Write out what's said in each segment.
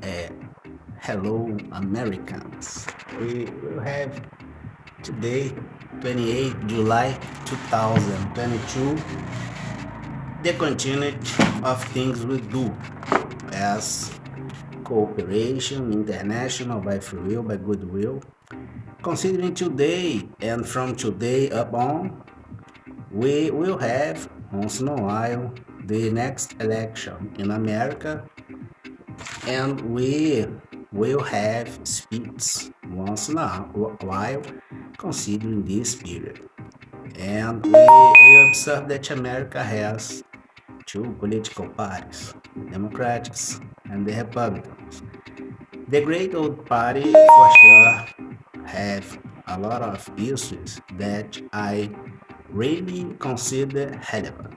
Uh, Hello, Americans. We will have today, 28 July 2022, the continuity of things we do as cooperation, international, by free will, by goodwill. Considering today and from today up on, we will have once in a while the next election in America, and we will have speeds once in a while considering this period. And we observe that America has two political parties, the Democrats and the Republicans. The great old party for sure have a lot of issues that I really consider relevant.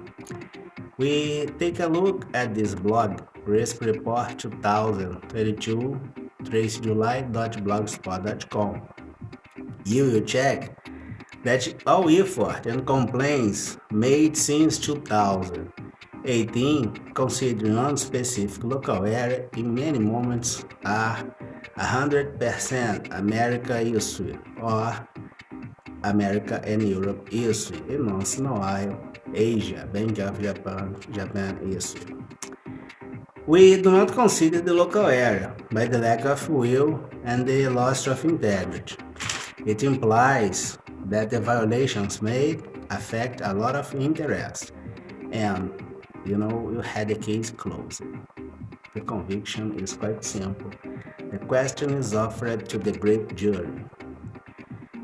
We take a look at this blog, Risk Report 2022, tracejuly.blogspot.com. You will check that all effort and complaints made since 2018, considering one specific local area, in many moments are 100% America issue or America and Europe issue, and once in a while Asia, Bank of Japan issue. We do not consider the local area by the lack of will and the loss of integrity. It implies that the violations may affect a lot of interest, and you had the case closed. The conviction is quite simple. The question is offered to the great jury.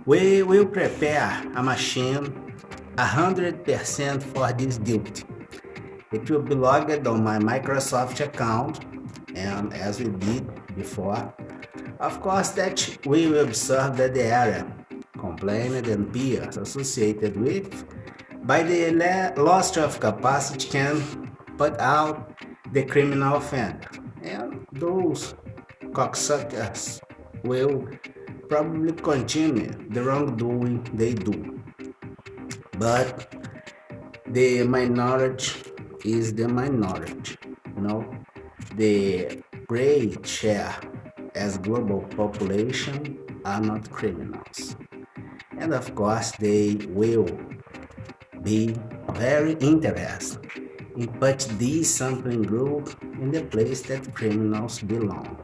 We will prepare a machine 100% for this duty. It will be logged on my Microsoft account, and as we did before, of course that we will observe that the area, complainant and peers associated with by the loss of capacity can put out the criminal offender, and those cocksuckers will probably continue the wrongdoing they do. But the minority is the minority, you know. The great share as global population are not criminals. And of course, they will be very interested in put this sampling group in the place that criminals belong,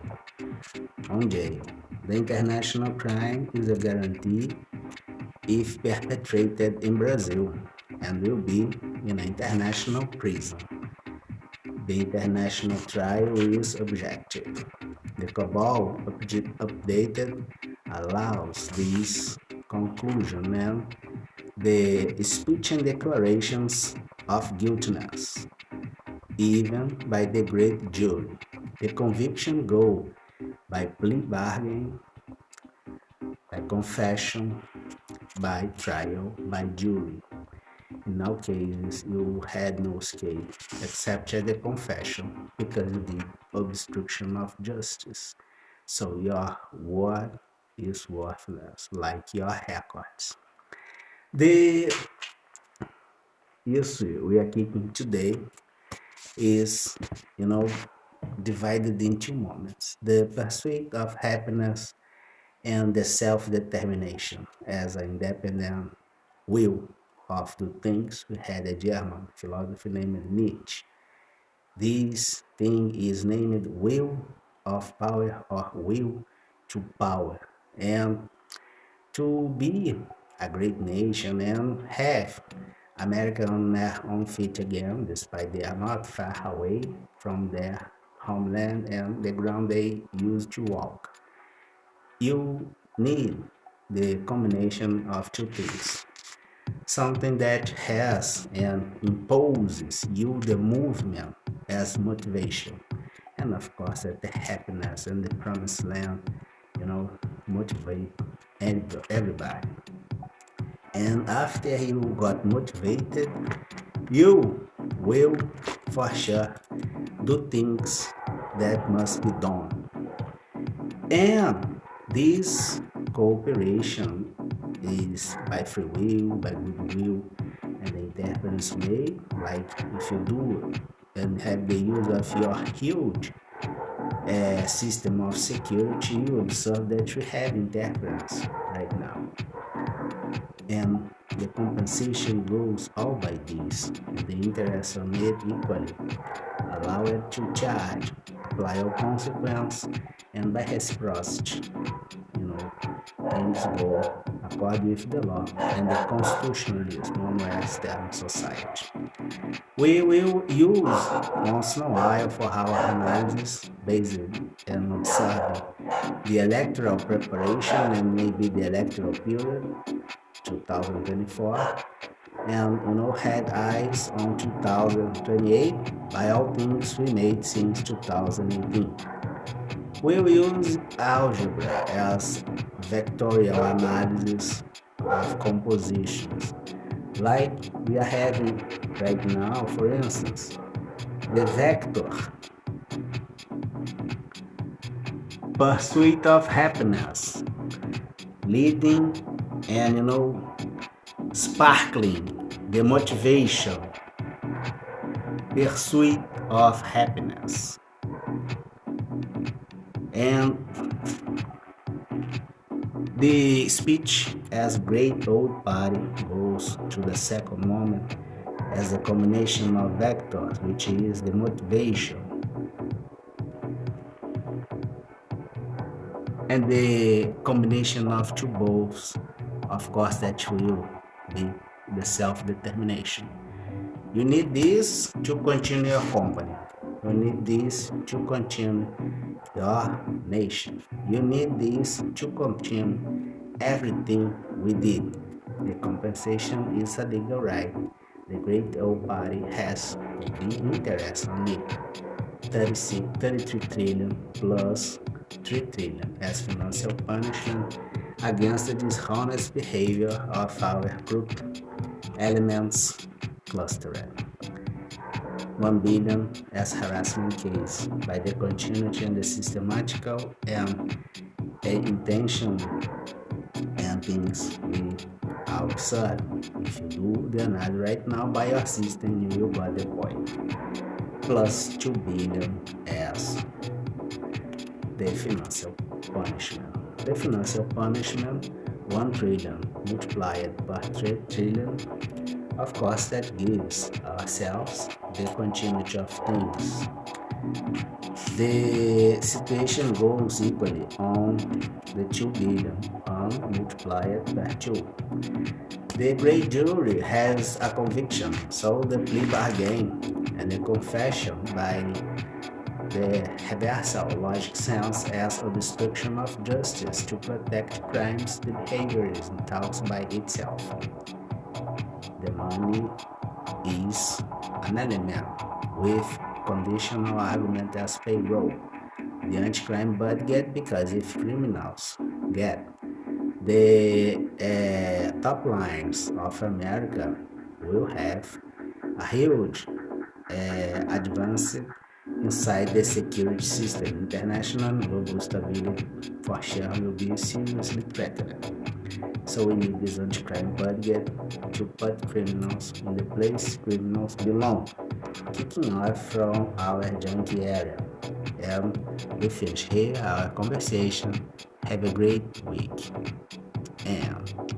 on jail. The international crime is a guarantee if perpetrated in Brazil and will be in an international prison. The international trial is objective. The cabal updated allows this conclusion and the speech and declarations of guiltiness, even by the great jury. The conviction go by plea bargain, by confession, by trial, by jury. In all cases, you had no escape except at the confession because you did obstruction of justice. So your word is worthless, like your records. The issue we are keeping today is, you know, divided into moments. The pursuit of happiness and the self-determination as an independent will of the things. We had a German philosopher named Nietzsche. This thing is named will of power or will to power. And to be a great nation and have America on their own feet again, despite they are not far away from their homeland and the ground they used to walk. You need the combination of two things. Something that has and imposes you the movement as motivation. And of course, that the happiness and the promised land, motivate everybody. And after you got motivated, you will for sure do things that must be done. And this cooperation is by free will, by goodwill, and the interference made, like if you do and have the use of your huge system of security, you observe that we have interference right now. And the compensation goes all by this, and the interest on it equally, allow it to charge, apply all consequence, and by reciprocity, things go according with the law and the constitutionalism on Western society. We will use once in a while for our analysis based and observing the electoral preparation and maybe the electoral period 2024, and had eyes on 2028 by all things we made since 2018. We will use algebra as vectorial analysis of compositions, like we are having right now. For instance, the vector pursuit of happiness, leading and sparkling the motivation, pursuit of happiness. And the speech as great old party goes to the second moment as a combination of vectors, which is the motivation. And the combination of two boths, of course, that will be the self-determination. You need this to continue your company. You need this to continue your nation. You need this to continue everything we did. The compensation is a legal right. The great old party has the interest on it. 33 trillion plus 3 trillion as financial punishment against the dishonest behavior of our group elements clustering. 1 billion as harassment case by the continuity and the systematical and intention and things we are observing. If you do the analysis right now by your system, you will get the point. Plus 2 billion as the financial punishment. The financial punishment, 1 trillion multiplied by 3 trillion. Of course, that gives ourselves the continuity of things. The situation goes equally on the 2 billion multiplied by 2. The great jury has a conviction, so the plea bargain and the confession by the reversal logic sense as obstruction of justice to protect crimes, the behaviorism talks by itself. The money is an element with conditional argument as payroll. The anti-crime budget, because if criminals get the top lines of America, will have a huge advance inside the security system. International and global stability for sure will be seriously threatened. So we need this anti-crime budget to put criminals in the place criminals belong, kicking off from our junkie area. And we finish here our conversation. Have a great week. And